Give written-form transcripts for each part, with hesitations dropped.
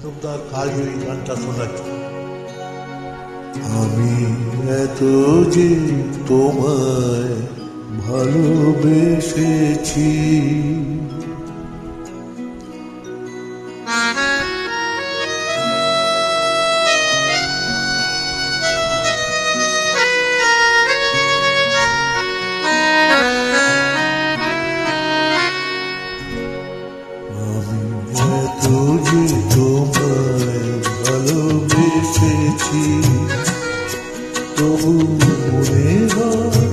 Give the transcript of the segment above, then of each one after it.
তোমরা কাল ওই গানটা শোনাচ্ছ। আমি এত যে তোমায় ভালোবেসেছি, এত যে তোমায় ভালোবেসেছি, তবু মনে হয়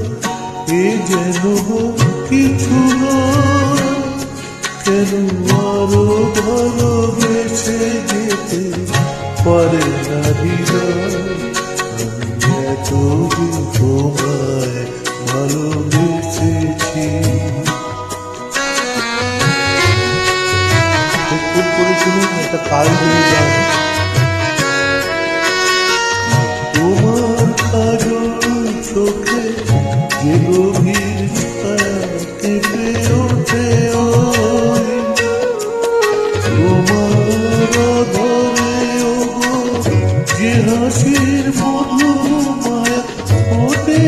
এ যেন কিছু নয়। কেন আরো ভালোবেসে যেতে পারে না হৃদয়? আমি এত যে তোমায় ভালোবেসেছি। খুব করে শুনুন, একটা কাল হয়ে যায়। তোমার কাজল চোখে যে গভীর ছায়া কেঁপে ওঠে, তোমার আদরে ওগো যে হাসির মধু মায়া ওঠে,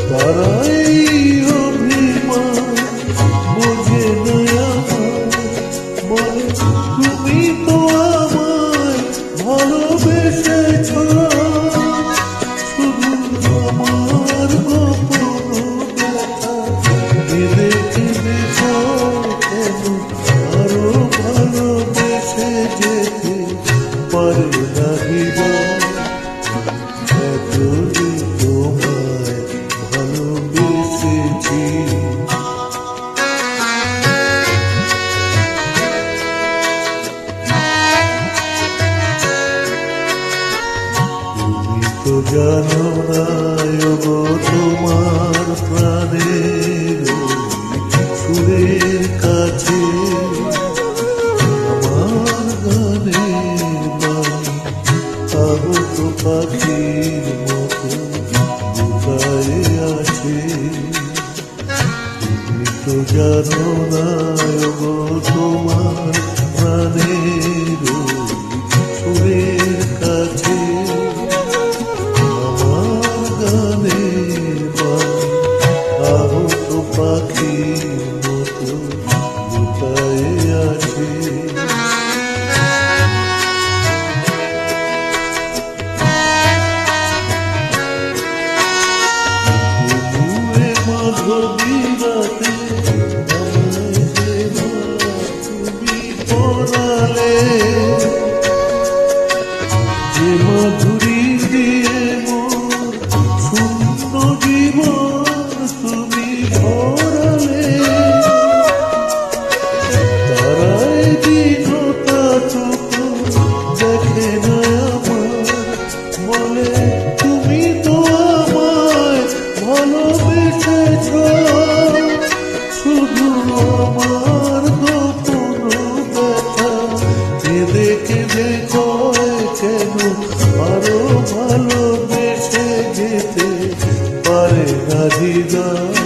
তারাই অভিমান বোঝে না বলে তুমি তো আমায় ভালোবেসেছ। শুধু আমার গোপন ব্যথা কেঁদে কেঁদে কেন আরো ভালোবেসে যেতে পারে না হৃদয়? এত যে তোমায় ভালোবেসেছি। তো জানো না গো তোমার প্রাণের সুরের কাছে আমার গানের বাণী আগত পাখির মতো লুকায়ে আছে। তুমি তো জানো না গো তোমার প্রাণের সুরের কাছে আহত পাখির মতো লুকায়ে আছে। মাধবীরাতে তুমি পড়ালে যে মাধুরী দিয়ে মোর শূন্য জীবন তুমি ভরালে, তারাই দিনটাটুকু দেখে না আমার, বলে তুমি তো আমায় ভালোবেসেছ। শুধু আমার গোপন ব্যথা কেঁদে কেঁদে কয় কেন আরো ভালোবেসে যেতে পারে না হৃদয়?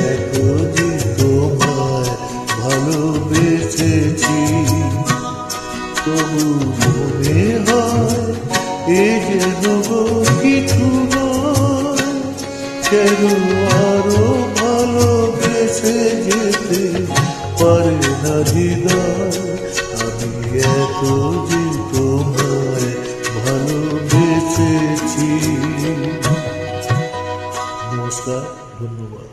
এত যে তোমায় ভালোবেসেছি, তবু মনে হয় এ যেন কিছু নয়। কেন আরো ভালোবেসে যেতে পারে না হৃদয়? আমি এত যে তোমায় ভালোবেসেছি। নমস্কার, ধন্যবাদ।